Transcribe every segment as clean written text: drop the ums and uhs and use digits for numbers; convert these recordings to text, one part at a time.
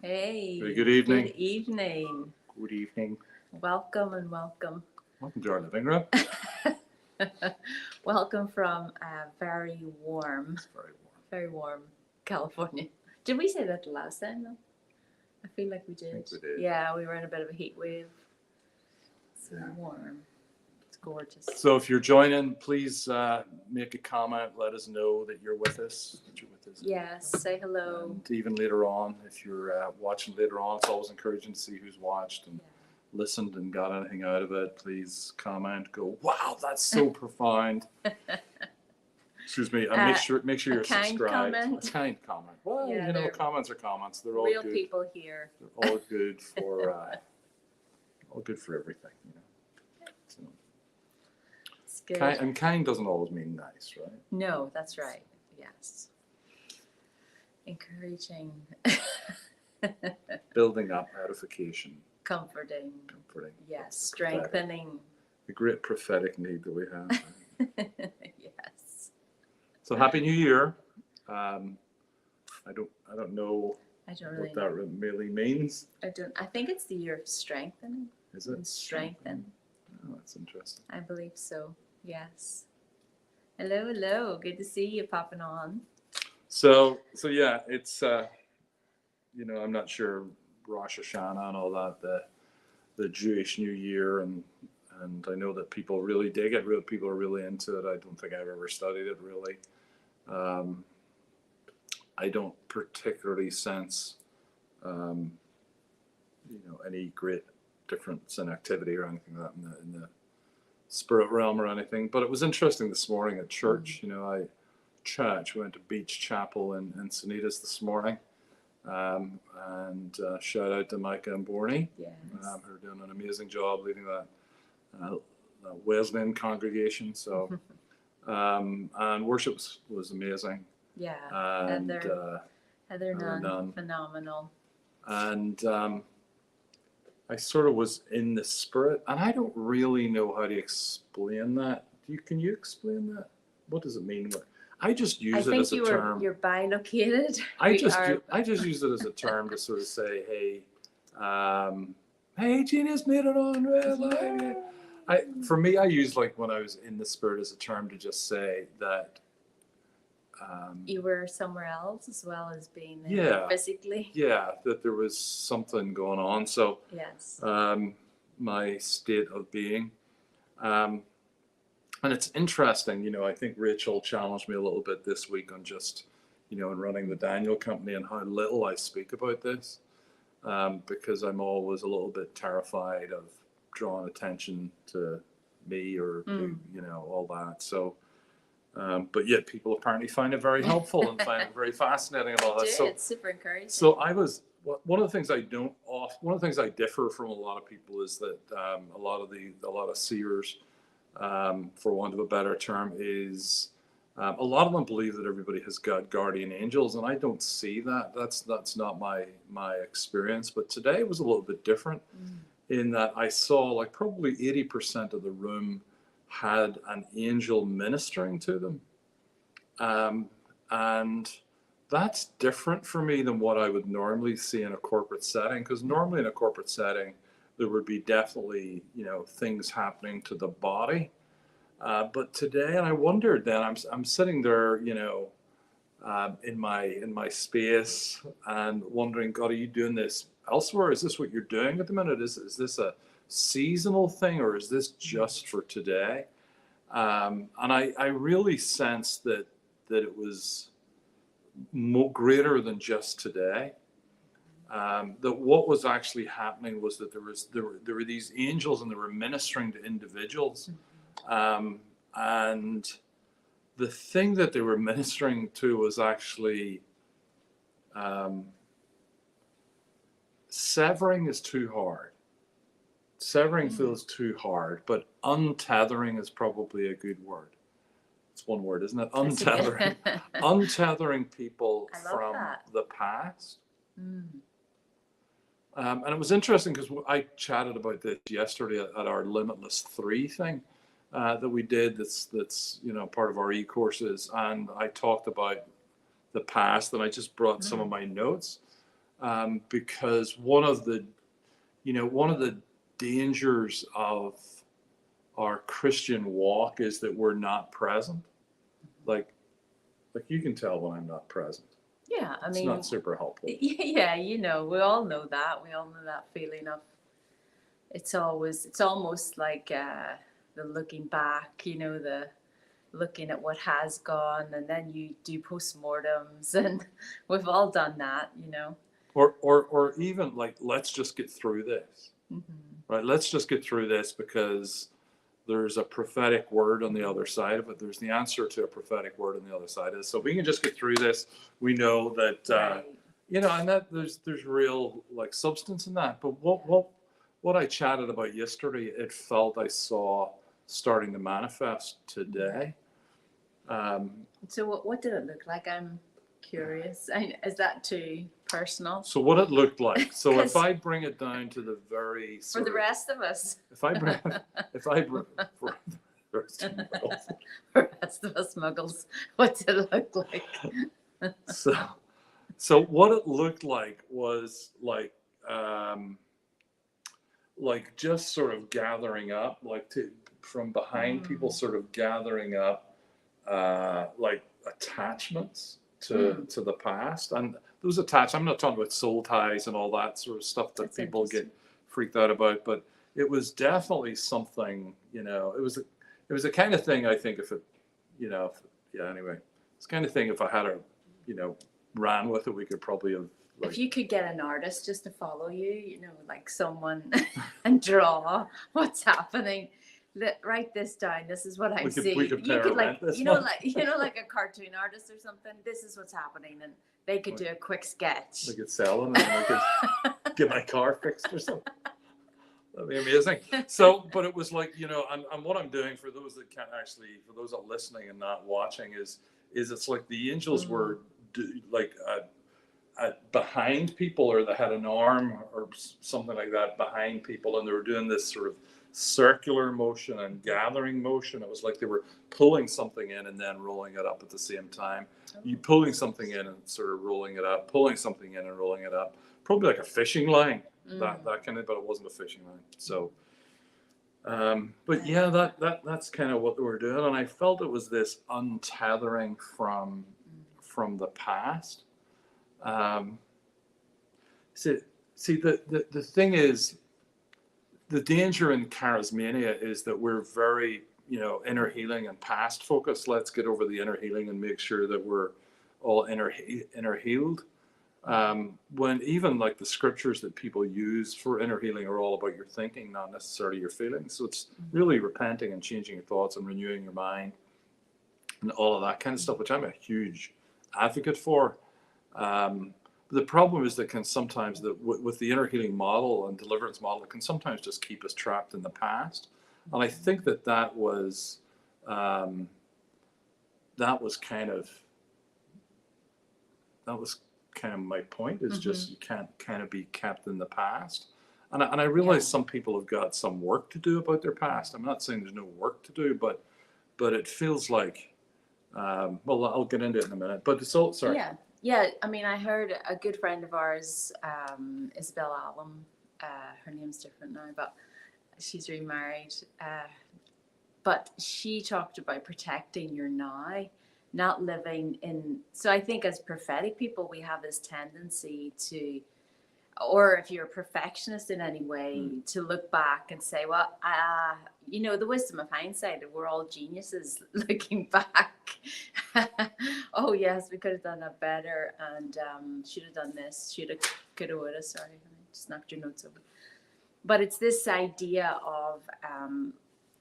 Hey, Very good evening. Good evening. Good evening. Welcome and welcome. Welcome to our living room. Welcome from very warm, It's very warm. very warm California. Did we say that the last time though? I feel like we did. I think we did. Yeah, we were in a bit of a heat wave. So Yeah. warm. It's gorgeous. So if you're joining, please make a comment. Let us know that you're with us. Yes, say hello. And even later on, if you're watching later on, it's always encouraging to see who's watched and listened and got anything out of it. Please comment. Go, wow, that's so profound. Excuse me. And make sure you're kind subscribed. comment. A kind comment. Well, Yeah, you know, comments are comments. They're all Real good. people here. They're all good for everything. You know. So, It's good. kind doesn't always mean nice, right? No, that's right. Yes. Encouraging. Building up, edification, Comforting. Yes. Strengthening. The great prophetic need that we have. Yes. So happy New Year. I don't know I don't really what that know. really means. I think it's the year of strengthening. Is it? Strengthen. Oh, that's interesting. I believe so. Yes. Hello. Good to see you popping on. So yeah, it's I'm not sure Rosh Hashanah and all that, the Jewish New Year, and I know that people really dig it. People are really into it. I don't think I've ever studied it really. I don't particularly sense, any great difference in activity or anything like that in the spirit realm or anything. But it was interesting this morning at church. We went to Beach Chapel in Sanitas this morning. And shout out to Micah and Borney, Yes. who are doing an amazing job leading that Wesleyan congregation. So, and worship was amazing. Yeah. And Heather Nunn. Phenomenal. And I sort of was in the spirit, and I don't really know how to explain that. Can you explain that? What does it mean? I just use it as a term. You're bilocated. I just use it as a term to sort of say, hey, Gina's made it on red light. For me, I use like when I was in the spirit as a term to just say that. You were somewhere else as well as being there physically. Yeah, that there was something going on. So yes, my state of being. And it's interesting, I think Rachel challenged me a little bit this week on just, in running the Daniel company and how little I speak about this, because I'm always a little bit terrified of drawing attention to me or, all that. So, but yet people apparently find it very helpful and find it very fascinating and all that. So it's super encouraging. So one of the things one of the things I differ from a lot of people is that a lot of seers, for want of a better term, is a lot of them believe that everybody has got guardian angels, and I don't see that. That's not my experience. But today was a little bit different in that I saw like probably 80% of the room had an angel ministering to them, and that's different for me than what I would normally see in a corporate setting. Because normally in a corporate setting, there would be definitely, things happening to the body. But today, and I wondered then, I'm sitting there, in my space and wondering, God, are you doing this elsewhere? Is this what you're doing at the minute? Is this a seasonal thing, or is this just for today? And I really sensed that it was greater than just today. That what was actually happening was that there were these angels and they were ministering to individuals, and the thing that they were ministering to was actually severing is too hard. Severing feels too hard, but untethering is probably a good word. It's one word, isn't it? Untethering. Untethering people from the past. And it was interesting because I chatted about this yesterday at our Limitless 3 thing that we did. That's part of our e-courses, and I talked about the past, and I just brought some of my notes. because one of the dangers of our Christian walk is that we're not present. Like you can tell when I'm not present. Yeah, I It's mean, not super helpful. yeah, we all know that. We all know that feeling of it's almost like the looking back, the looking at what has gone, and then you do postmortems, and we've all done that. Or even like, let's just get through this, Mm-hmm. right? Let's just get through this because there's a prophetic word on the other side of it. There's the answer to a prophetic word on the other side of it. So if we can just get through this, we know that, Right. and that there's real like substance in that. But what I chatted about yesterday, it felt I saw starting to manifest today. So what did it look like? I'm curious. Is that too personal So what it looked like. So if 'Cause- I bring it down to the very for sort the of, rest of us? if I bring for the rest of the world. The rest of us muggles. What did it look like? So what it looked like was like just sort of gathering up, like from behind people, sort of gathering up like attachments to the past. And those attachments, I'm not talking about soul ties and all that sort of stuff that That's people get interesting. freaked out about, but it was definitely something, it was a kind of thing, I think, if it, anyway, it's kind of thing, if I had ran with it, we could probably have, If you could get an artist just to follow you, like someone, and draw what's happening, write this down. This is what I'm seeing. we could You pay could our rent this like month. like a cartoon artist or something. This is what's happening, and they could do a quick sketch. We could sell them and I could get my car fixed or something. That'd be amazing. So, but it was like, and what I'm doing for those that can't actually, for those that are listening and not watching, is it's like the angels were like behind people, or they had an arm or something like that behind people, and they were doing this sort of circular motion and gathering motion. It was like they were pulling something in and then rolling it up at the same time. You pulling something in and sort of rolling it up, pulling something in and rolling it up. Probably like a fishing line, that kind of, but it wasn't a fishing line. So, but yeah, that's kind of what they were doing, and I felt it was this untethering from the past. See, the thing is, the danger in charismania is that we're very, inner healing and past focused. Let's get over the inner healing and make sure that we're all inner healed. When even like the scriptures that people use for inner healing are all about your thinking, not necessarily your feelings. So it's really repenting and changing your thoughts and renewing your mind and all of that kind of stuff, which I'm a huge advocate for. The problem is that can sometimes, with the inner healing model and deliverance model, it can sometimes just keep us trapped in the past. And I think that was kind of my point, is just you can't kind of be kept in the past. And I realize some people have got some work to do about their past. I'm not saying there's no work to do, but it feels like, well, I'll get into it in a minute, but it's all, sorry. Yeah. I mean, I heard a good friend of ours, Isabel Allen, her name's different now, but she's remarried. But she talked about protecting your now, not living in. So I think as prophetic people, we have this tendency to, or if you're a perfectionist in any way, to look back and say, well, the wisdom of hindsight, we're all geniuses looking back. Oh yes, we could have done that better, and should have done this, could have, would have. Sorry, I just knocked your notes over. But it's this idea of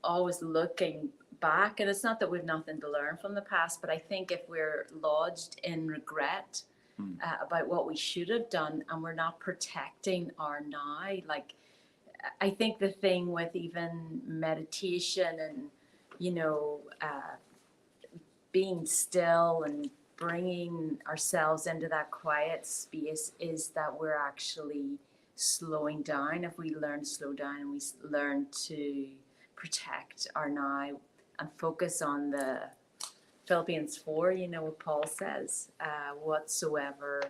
always looking back, and it's not that we've nothing to learn from the past, but I think if we're lodged in regret about what we should have done, and we're not protecting our now, like I think the thing with even meditation and being still and bringing ourselves into that quiet space is that we're actually slowing down. If we learn to slow down and we learn to protect our now and focus on the Philippians 4, what Paul says, whatsoever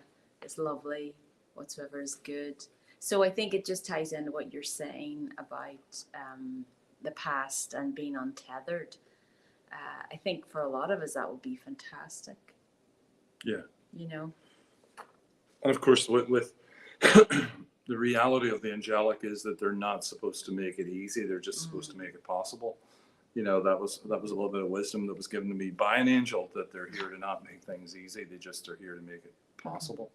is lovely, whatsoever is good. So I think it just ties into what you're saying about the past and being untethered. I think for a lot of us that would be fantastic. Yeah. You know. And of course, with the reality of the angelic is that they're not supposed to make it easy. They're just supposed to make it possible. You know, that was a little bit of wisdom that was given to me by an angel, that they're here to not make things easy. They just are here to make it possible.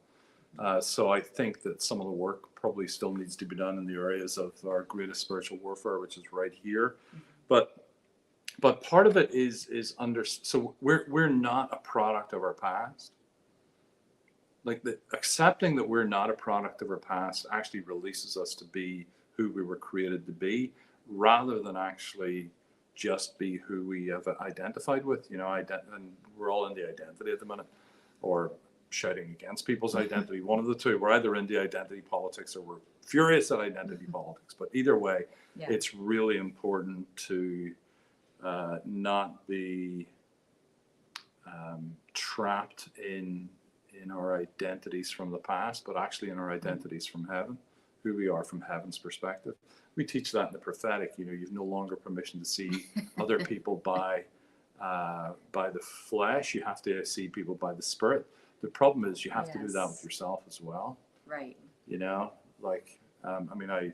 So I think that some of the work probably still needs to be done in the areas of our greatest spiritual warfare, which is right here. But part of it is so we're not a product of our past. Like accepting that we're not a product of our past actually releases us to be who we were created to be, rather than actually just be who we have identified with. You know, and we're all in the identity at the minute, or shouting against people's identity. One of the two. We're either in the identity politics or we're furious at identity politics. But either way, it's really important to not be trapped in our identities from the past, but actually in our identities from heaven, who we are from heaven's perspective. We teach that in the prophetic. You know, you've no longer permission to see other people by the flesh. You have to see people by the spirit. The problem is you have to do that with yourself as well. Right. You know, like I mean, I've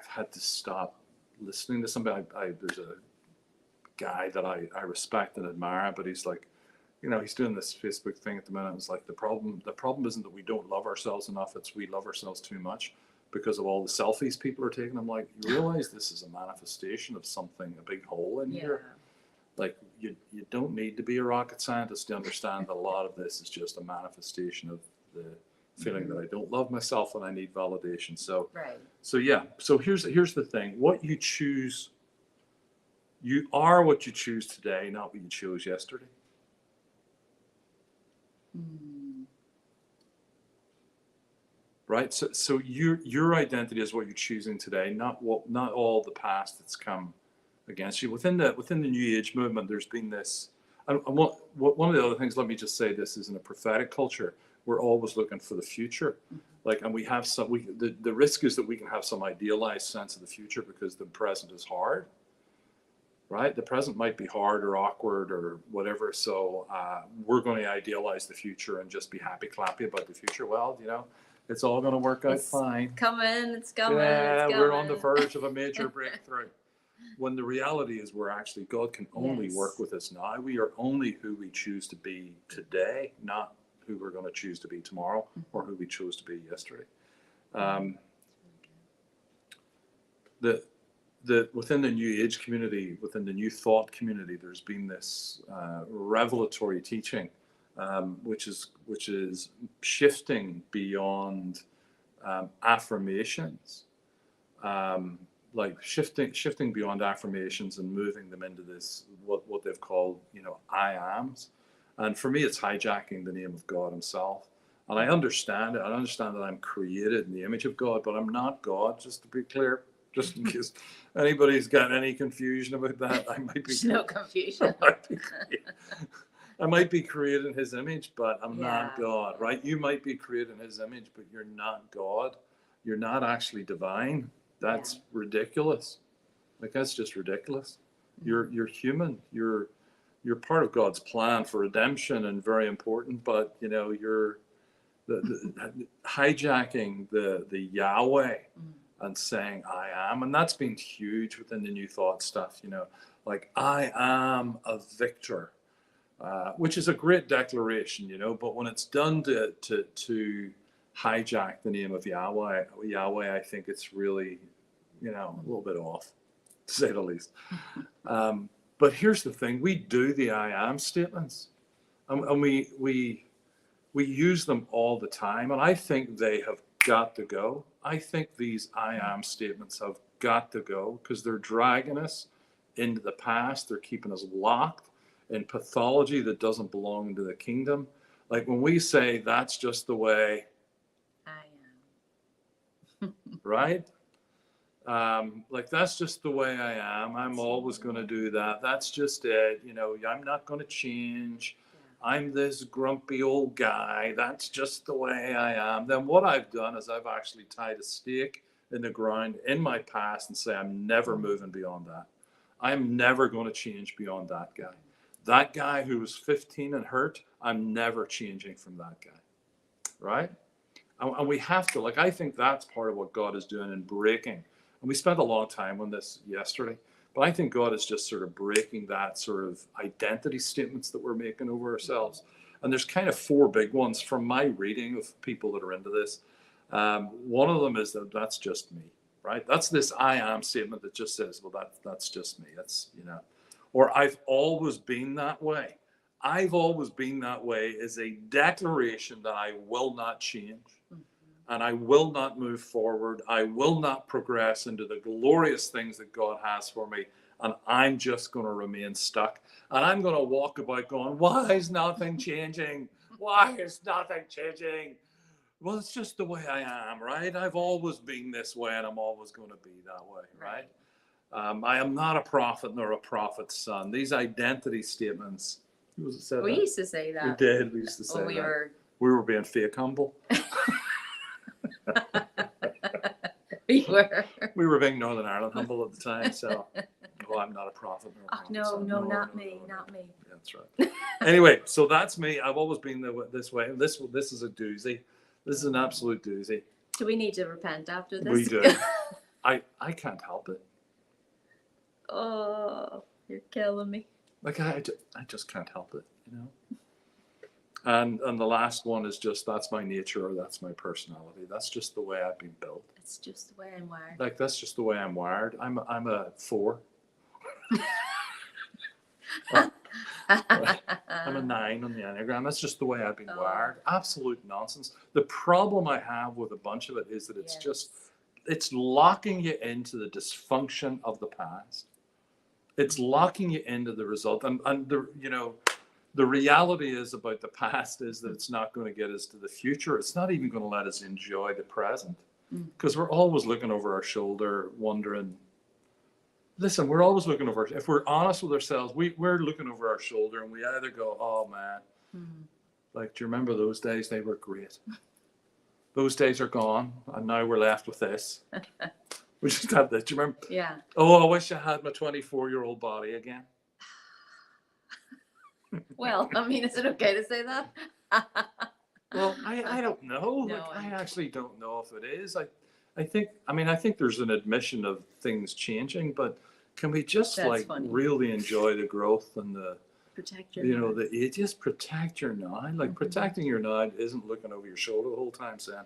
had to stop listening to somebody. There's a guy that I respect and admire, but he's like, you know, he's doing this Facebook thing at the minute. It's like the problem isn't that we don't love ourselves enough, it's we love ourselves too much because of all the selfies people are taking. I'm like, you realize this is a manifestation of something, a big hole in here. Like you don't need to be a rocket scientist to understand that a lot of this is just a manifestation of the feeling that I don't love myself and I need validation. So so here's the thing. What you choose, you are what you choose today, not what you chose yesterday. Right. So your identity is what you're choosing today, not all the past that's come against you. Within the New Age movement, there's been this. And one of the other things, let me just say this, is in a prophetic culture, we're always looking for the future. Like, and we have the risk is that we can have some idealized sense of the future because the present is hard. Right? The present might be hard or awkward or whatever. So we're going to idealize the future and just be happy clappy about the future. Well, you know, it's all going to work out fine. It's coming. Yeah, we're on the verge of a major breakthrough. When the reality is God can only work with us now. We are only who we choose to be today, not who we're going to choose to be tomorrow or who we chose to be yesterday. Within the New Age community, within the New Thought community, there's been this revelatory teaching, which is shifting beyond affirmations, like shifting beyond affirmations and moving them into this what they've called, you know, I ams. And for me, it's hijacking the name of God Himself. And I understand it. I understand that I'm created in the image of God, but I'm not God. Just to be clear. Just in case anybody's got any confusion about that, I might be. There's no confusion. I might be created in His image, but I'm not God, right? You might be created in His image, but you're not God. You're not actually divine. That's ridiculous. Like, that's just ridiculous. You're human. You're part of God's plan for redemption and very important. But you know, you're hijacking the Yahweh. And saying I am, and that's been huge within the New Thought stuff, you know, like I am a victor, which is a great declaration, you know, but when it's done to hijack the name of Yahweh, I think it's really, you know, a little bit off, to say the least. But here's the thing: we do the I am statements, and we use them all the time, and I think they have got to go. I think these I am statements have got to go because they're dragging us into the past. They're keeping us locked in pathology that doesn't belong to the kingdom. Like when we say that's just the way I am. Right? Like that's just the way I am. I'm always going to do that. That's just it. You know, I'm not going to change. I'm this grumpy old guy, that's just the way I am, then what I've done is I've actually tied a stake in the ground in my past and say, I'm never moving beyond that. I'm never going to change beyond that guy. That guy who was 15 and hurt, I'm never changing from that guy. Right? And we have to, like, I think that's part of what God is doing in breaking. And we spent a long time on this yesterday, but I think God is just sort of breaking that sort of identity statements that we're making over ourselves. And there's kind of four big ones from my reading of people that are into this. One of them is that that's just me, right? That's this I am statement that just says, well, that's just me. That's, or I've always been that way. I've always been that way is a declaration that I will not change and I will not move forward. I will not progress into the glorious things that God has for me. And I'm just going to remain stuck. And I'm going to walk about going, why is nothing changing? Why is nothing changing? Well, it's just the way I am, right? I've always been this way and I'm always going to be that way, right? I am not a prophet nor a prophet's son. These identity statements. Who was it said We that? used to say that. We did. We used to say that. We were being fake humble. We were. We were being Northern Ireland humble at the time. So, I'm not a prophet nor a prophet's son. No, not me. Yeah, that's right. Anyway, so that's me. I've always been this way. This is a doozy. This is an absolute doozy. Do we need to repent after this? We do. I can't help it. Oh, you're killing me. Like I just can't help it, And the last one is just that's my nature or that's my personality. That's just the way I've been built. It's just the way I'm wired. Like that's just the way I'm wired. I'm a 4. I'm a 9 on the Enneagram. That's just the way I've been wired. Absolute nonsense. The problem I have with a bunch of it is that it's locking you into the dysfunction of the past. It's locking you into the result. And the reality is about the past is that it's not going to get us to the future. It's not even going to let us enjoy the present because we're always looking over our shoulder, wondering, listen, we're always looking over, if we're honest with ourselves, we're looking over our shoulder and we either go, oh man, like, do you remember those days? They were great. Those days are gone. And now we're left with this. We just had this. Do you remember? Yeah. Oh, I wish I had my 24-year-old body again. Well, I mean, is it okay to say that? Well, I don't know. No, I actually don't know if it is. I think there's an admission of things changing, but can we just really enjoy the growth and the protect your just protect your now. Like protecting your now isn't looking over your shoulder the whole time saying,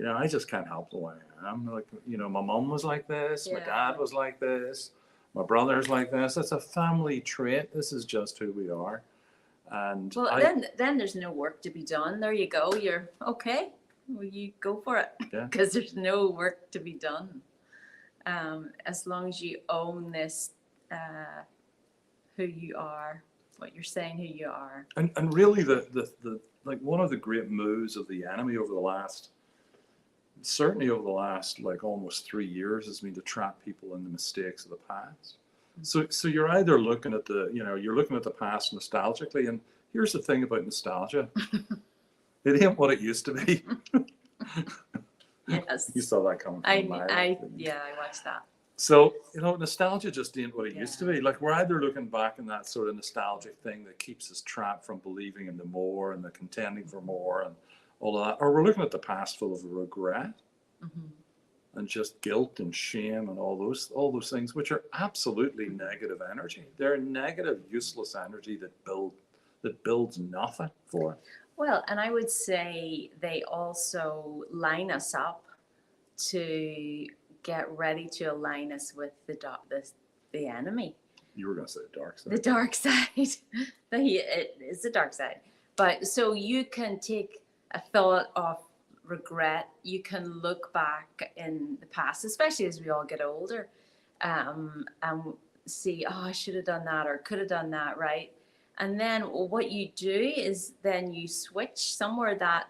I just can't help the way I am. Like, my mom was like this, my dad was like this, my brother's like this. That's a family trait. This is just who we are. And then there's no work to be done. There you go. You're okay. Well, you go for it. Yeah. Because there's no work to be done. As long as you own this, who you are, what you're saying, who you are. And really the like one of the great moves of the enemy over the last like almost 3 years has been to trap people in the mistakes of the past. So you're either looking at you're looking at the past nostalgically, and here's the thing about nostalgia. It ain't what it used to be. Yes. You saw that coming from I watched that. So, nostalgia just ain't what it used to be. Like, we're either looking back in that sort of nostalgic thing that keeps us trapped from believing in the more and the contending for more and all of that, or we're looking at the past full of regret and just guilt and shame and all those things, which are absolutely negative energy. They're negative, useless energy that builds nothing for it. Well, and I would say they also line us up to get ready to align us with the enemy. You were going to say the dark side. The dark side. It is the dark side. But so you can take a thought of regret. You can look back in the past, especially as we all get older, and see, I should have done that or could have done that, right? And then what you do is then you switch somewhere that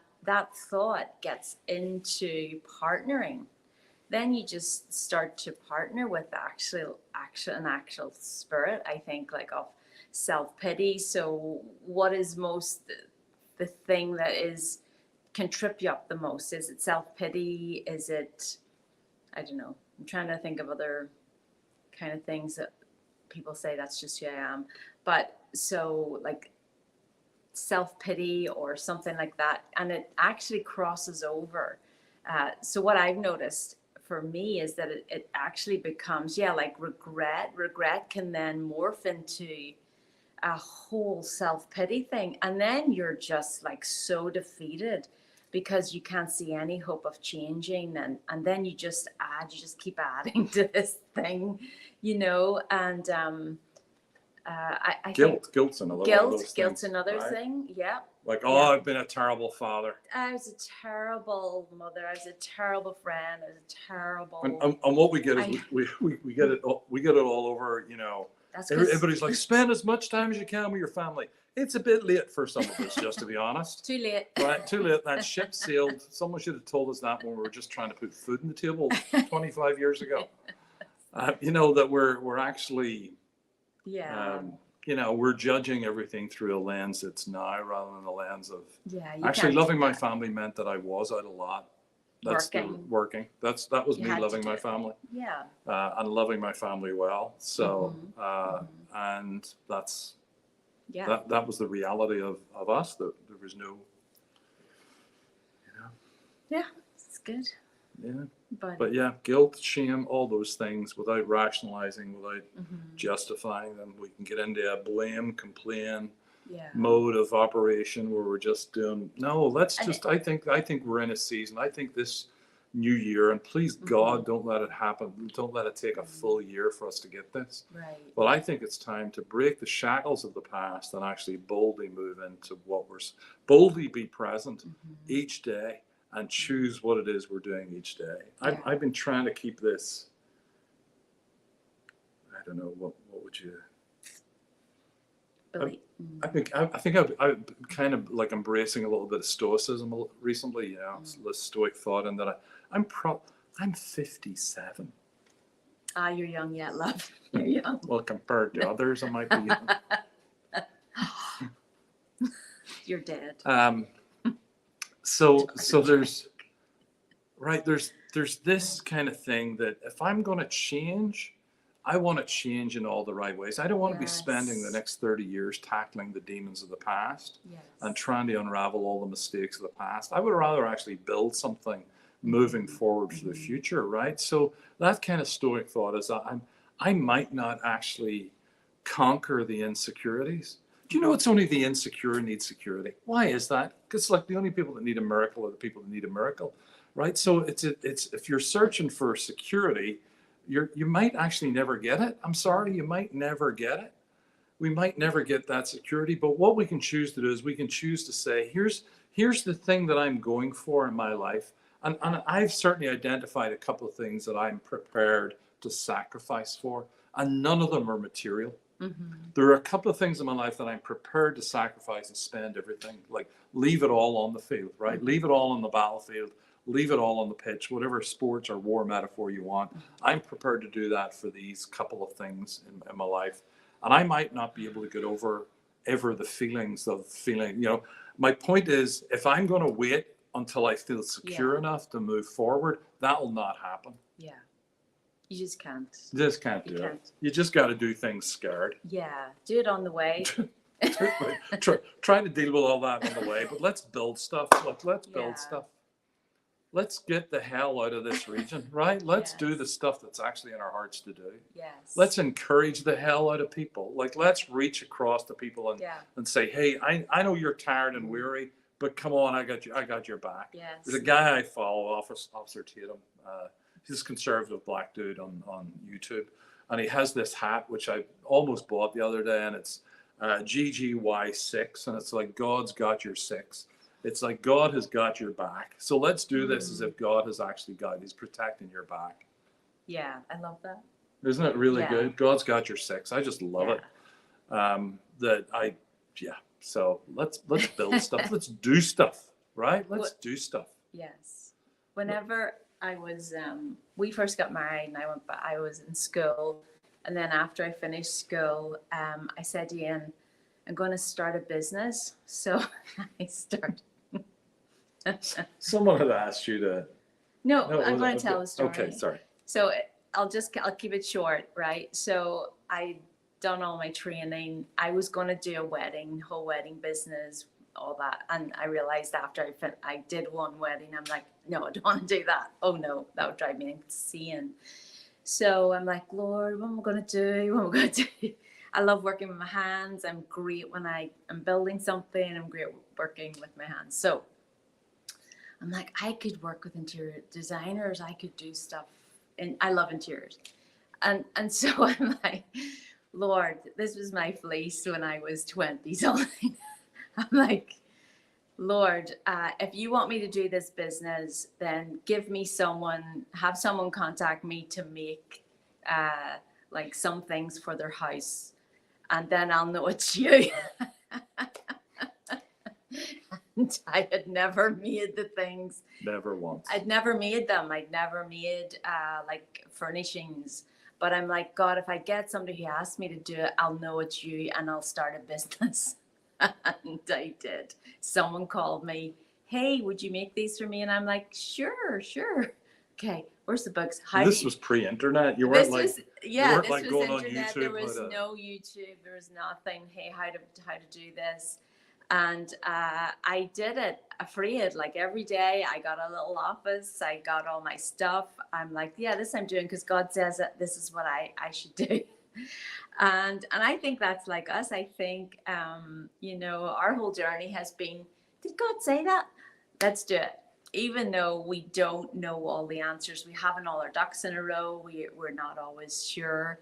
thought gets into partnering. Then you just start to partner with an actual spirit, I think, like of self-pity. So what is most the thing that can trip you up the most? Is it self-pity? Is it, I don't know, I'm trying to think of other kind of things that people say that's just who I am. But so like self-pity or something like that, and it actually crosses over. So what I've noticed for me is that it actually becomes, like regret can then morph into a whole self-pity thing, and then you're just like so defeated because you can't see any hope of changing, and then you just keep adding to this thing, and I think Guilt's another one of those guilt's things, another right? thing. Yeah. Like, Yeah. I've been a terrible father. I was a terrible mother. I was a terrible friend. I was a terrible. And what we get is we get it all over. That's everybody's like, spend as much time as you can with your family. It's a bit late for some of us, just to be honest. Too late. Right, too late. That ship sailed. Someone should have told us that when we were just trying to put food on the table 25 years ago. That we're actually. Yeah. We're judging everything through a lens that's now rather than a lens of. Yeah. Actually, loving my family meant that I was out a lot. That's working. That was me loving my family. Yeah. And loving my family well. So, and that's. Yeah. That was the reality of us. That there was no. Yeah, it's good. Yeah. But yeah, guilt, shame, all those things without rationalizing, without justifying them. We can get into a blame, complain mode of operation where we're just doing, I think we're in a season. I think this new year, and please God, don't let it happen. Don't let it take a full year for us to get this. Right. But I think it's time to break the shackles of the past and actually boldly move into boldly be present each day. And choose what it is we're doing each day. I've been trying to keep this. I don't know what would you. Billy. I think I've kind of like embracing a little bit of stoicism recently. The stoic thought, and that I'm 57. You're young yet, love. You're young. Well, compared to others, I might be young. You're dead. So there's this kind of thing that if I'm going to change, I want to change in all the right ways. I don't want to be spending the next 30 years tackling the demons of the past and trying to unravel all the mistakes of the past. I would rather actually build something moving forward for the future, right? So that kind of stoic thought is I might not actually conquer the insecurities. Do you know it's only the insecure need security? Why is that? Because like the only people that need a miracle are the people that need a miracle, right? So it's if you're searching for security, you might actually never get it. I'm sorry, you might never get it. We might never get that security. But what we can choose to do is we can choose to say, here's the thing that I'm going for in my life, and I've certainly identified a couple of things that I'm prepared to sacrifice for, and none of them are material. There are a couple of things in my life that I'm prepared to sacrifice and spend everything, like leave it all on the field, right? Leave it all on the battlefield, leave it all on the pitch, whatever sports or war metaphor you want. I'm prepared to do that for these couple of things in my life. And I might not be able to get over ever the feelings of feeling, my point is, if I'm going to wait until I feel secure enough to move forward, that will not happen. Yeah. You just can't. Do it. You just got to do things scared. Yeah, do it on the way. Try to deal with all that on the way, but let's build stuff. Let's build stuff. Let's get the hell out of this region, right? Let's do the stuff that's actually in our hearts to do. Yes. Let's encourage the hell out of people. Like, let's reach across to people and say, hey, I know you're tired and weary, but come on, I got your back. Yes. There's a guy I follow, Officer Tatum. He's a conservative black dude on YouTube, and he has this hat which I almost bought the other day, and it's GGY6, and it's like God's got your six. It's like God has got your back. So let's do this as if God has actually he's protecting your back. Yeah, I love that. Isn't it really good? God's got your six. I just love it. So let's build stuff. Let's do stuff, right? Let's do stuff. Yes. Whenever I was, we first got married, and I was in school, And then after I finished school, I said to Ian, I'm going to start a business. So I started. Someone had asked you to. No, No, I'm going okay. to tell a story. Okay, sorry. So I'll keep it short, right? So I done all my training. I was going to do a wedding, whole wedding business, all that. And I realized after I did one wedding, I'm like, no, I don't want to do that. Oh no, that would drive me insane. So I'm like, Lord, what am I going to do? What am I going to do? I love working with my hands. I'm great when I'm building something. I'm great working with my hands. So I'm like, I could work with interior designers. I could do stuff, and I love interiors. And so I'm like, Lord, this was my fleece when I was 20 something. I'm like, Lord, if you want me to do this business, then have someone contact me to make like some things for their house, and then I'll know it's you. And I had never made the things. Never once. I'd never made them. I'd never made like furnishings. But I'm like, God, if I get somebody who asks me to do it, I'll know it's you and I'll start a business. And I did. Someone called me, hey, would you make these for me? And I'm like, sure. Okay, where's the books? This was pre-internet. You weren't like, yeah, you weren't this like was going internet. on YouTube. There was no YouTube. There was nothing. Hey, how to do this? And I did it afraid. Like every day, I got a little office. I got all my stuff. I'm like, yeah, this I'm doing because God says that this is what I should do. And I think that's like us. I think, our whole journey has been, did God say that? Let's do it. Even though we don't know all the answers, we haven't all our ducks in a row. We're not always sure,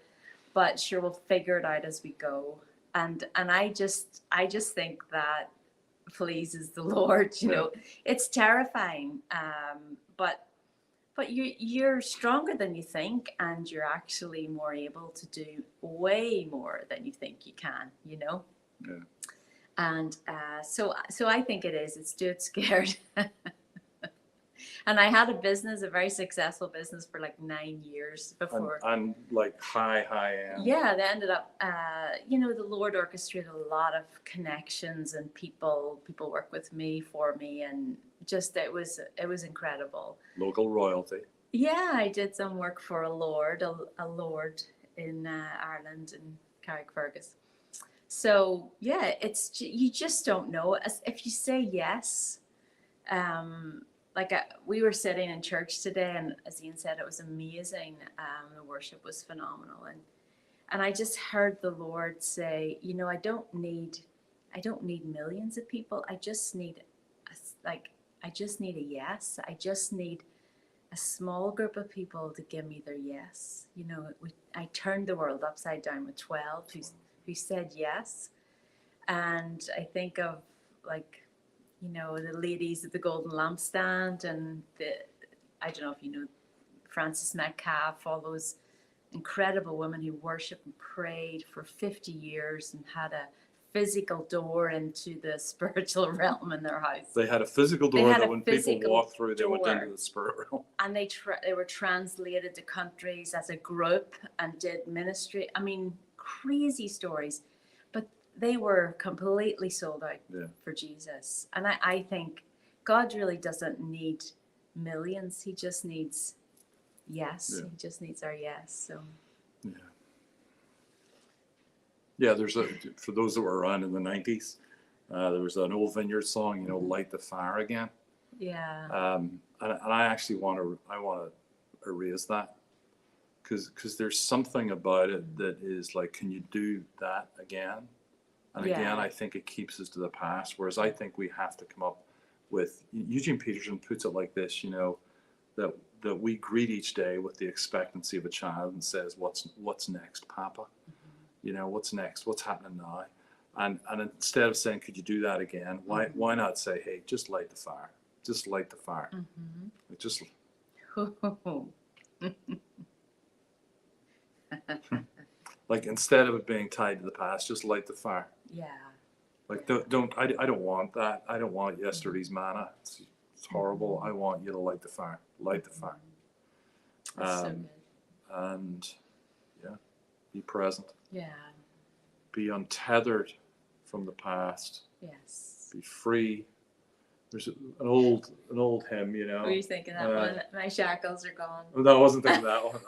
but sure, we'll figure it out as we go. And I just think that pleases the Lord. It's terrifying, but you're stronger than you think, and you're actually more able to do way more than you think you can. Yeah. And so I think it is. It's do it scared. And I had a very successful business for like 9 years before. And like high end. Yeah, they ended up, the Lord orchestrated a lot of connections and people work with me, for me, and just it was incredible. Local royalty. Yeah, I did some work for a lord in Ireland, in Carrickfergus. So yeah, you just don't know. If you say yes, we were sitting in church today, and as Ian said, it was amazing. The worship was phenomenal, and I just heard the Lord say, I don't need millions of people. I just need a yes. I just need a small group of people to give me their yes. I turned the world upside down with 12 who said yes, and I think of the ladies at the Golden Lampstand, and I don't know if you know Frances Metcalf, all those incredible women who worshipped and prayed for 50 years and had a physical door into the spiritual realm in their house. They had a physical door that when people walked through, they went into the spirit realm. And they were translated to countries as a group and did ministry. I mean, crazy stories. But they were completely sold out for Jesus. And I think God really doesn't need millions. He just needs yes. Yeah. He just needs our yes. So yeah, for those that were around in the 90s, there was an old Vineyard song, Light the Fire Again. Yeah. And I actually want to erase that, because there's something about it that is like, can you do that again? And again, I think it keeps us to the past, whereas I think we have to come up with, Eugene Peterson puts it like this, that we greet each day with the expectancy of a child and says, what's next, Papa? What's next? What's happening now? And instead of saying, could you do that again? Why not say, hey, just light the fire. Just light the fire. Mm-hmm. Just. Like, instead of it being tied to the past, just light the fire. Yeah. Like, I don't want that. I don't want yesterday's manna. It's horrible. I want you to light the fire. Light the fire. That's so good. And yeah. be present, Yeah. be untethered from the past, Yes. be free. There's an old hymn, you know. Were you thinking that one? My shackles are gone. No, I wasn't thinking that one.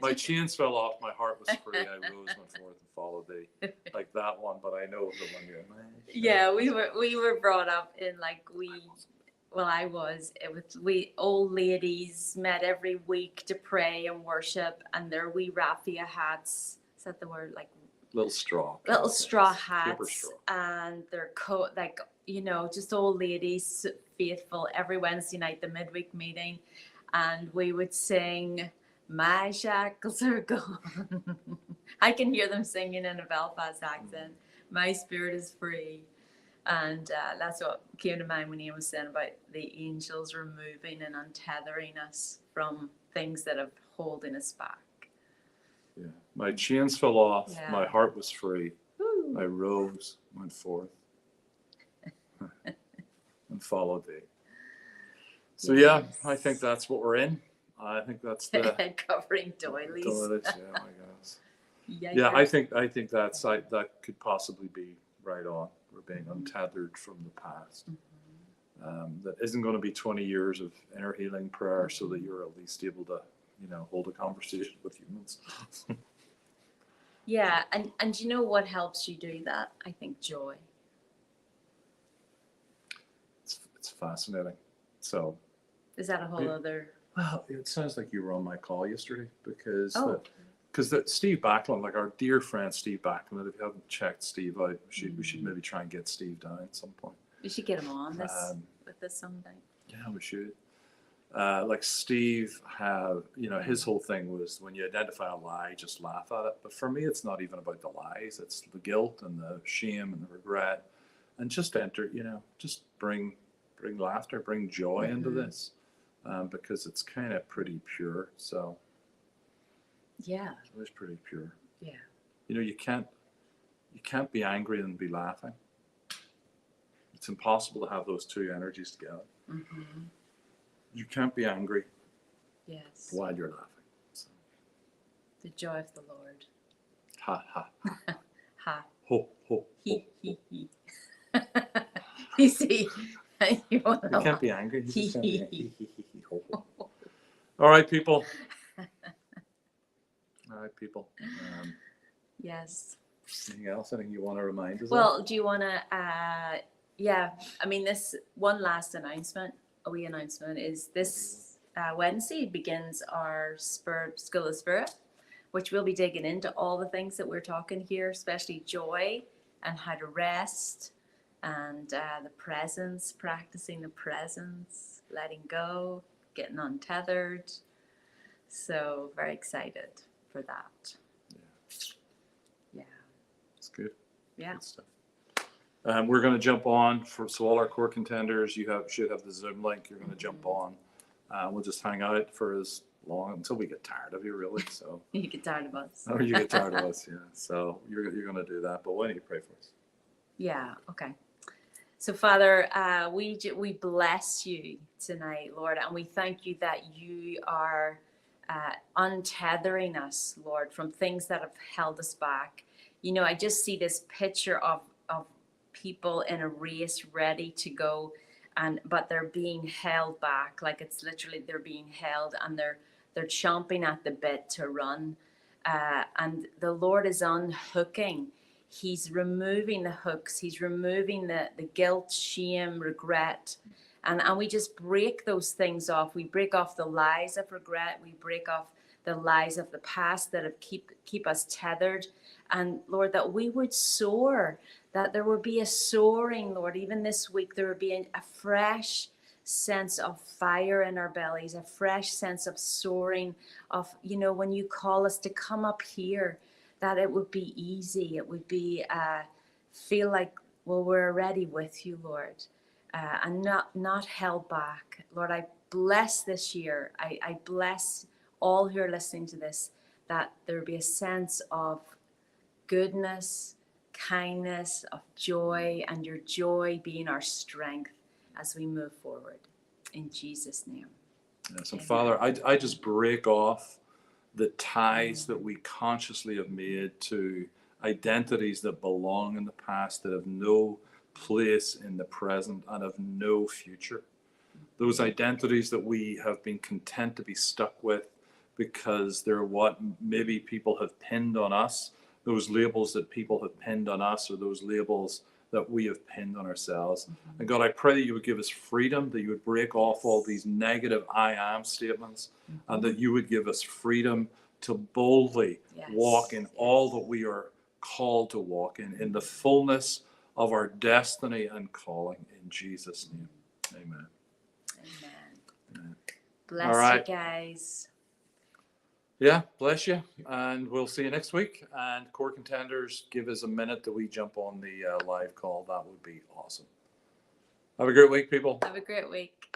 My chains fell off, my heart was free. I rose, went forth, and followed thee. Like that one, but I know the one you're. Yeah, we were brought up in we old ladies met every week to pray and worship, and their wee raffia hats. Is that the word? Like Little straw hats, straw. And their coat, like, you know, just old ladies, faithful every Wednesday night, the midweek meeting, and we would sing, "My shackles are gone." I can hear them singing in a Belfast accent. "My spirit is free," and that's what came to mind when he was saying about the angels removing and untethering us from things that are holding us back. Yeah, my chains fell off. Yeah. My heart was free. Woo. I rose, went forth, and followed thee. So Yes. yeah, I think that's what we're in. I think that's the covering doilies. toilets. Yeah, I guess. Yeah, Yeah, I think that's that could possibly be right on. We're being untethered from the past. That isn't going to be 20 years of inner healing prayer, so that you're at least able to, you know, hold a conversation with humans. Yeah, and you know what helps you do that? I think joy. It's fascinating. So, Is that a whole other? Well, it sounds like you were on my call yesterday because Oh. Steve Backlund, like our dear friend Steve Backlund, if you haven't checked Steve out, we should maybe try and get Steve down at some point. We should get him on with this someday. Yeah, we should. Like Steve his whole thing was when you identify a lie, just laugh at it. But for me, it's not even about the lies. It's the guilt and the shame and the regret, and just just bring laughter, bring joy into this, because it's kind of pretty pure. So yeah, it was pretty pure. Yeah, You can't be angry and be laughing. It's impossible to have those two energies together. Mm-hmm. You can't be angry. Yes. While you're laughing. So. The joy of the Lord. Ha ha. Ha. Ho ho. He he he. You see, you can't be angry. All right, people. All right, people. Yes. Anything else? Anything you want to remind us? Well, do you want to? Yeah. I mean, this one last announcement. A wee announcement is this Wednesday begins our School of Spirit, which we'll be digging into all the things that we're talking here, especially joy and how to rest and the presence, practicing the presence, letting go, getting untethered. So very excited for that. Yeah. It's good. Yeah. Good stuff. We're going to jump on so all our core contenders, should have the Zoom link. You're going to jump on. We'll just hang out for as long until we get tired of you, really. So you get tired of us. Or you get tired of us, yeah. So you're going to do that. But why don't you pray for us? Yeah. Okay. So Father, we bless you tonight, Lord, and we thank you that you are untethering us, Lord, from things that have held us back. I just see this picture of people in a race ready to go, but they're being held back. Like it's literally they're being held and they're chomping at the bit to run. And the Lord is unhooking. He's removing the hooks. He's removing the guilt, shame, regret. And we just break those things off. We break off the lies of regret. We break off the lies of the past that have keep us tethered. And Lord, that we would soar, that there would be a soaring, Lord. Even this week, there would be a fresh sense of fire in our bellies, a fresh sense of soaring of, when you call us to come up here, that it would be easy. It would be, feel like, well, we're already with you, Lord, and not held back. Lord, I bless this year. I bless all who are listening to this, that there would be a sense of goodness, kindness, of joy, and your joy being our strength as we move forward. In Jesus' name. Yeah, so Father, I just break off the ties that we consciously have made to identities that belong in the past, that have no place in the present and have no future. Those identities that we have been content to be stuck with because they're what maybe people have pinned on us, those labels that people have pinned on us, or those labels that we have pinned on ourselves. And God, I pray that you would give us freedom, that you would break off all these negative I am statements, and that you would give us freedom to boldly walk in all that we are called to walk in the fullness of our destiny and calling, in Jesus' name. Amen. Amen. Bless All right. you guys. Yeah, bless you. And we'll see you next week. And Core Contenders, give us a minute that we jump on the live call. That would be awesome. Have a great week, people. Have a great week.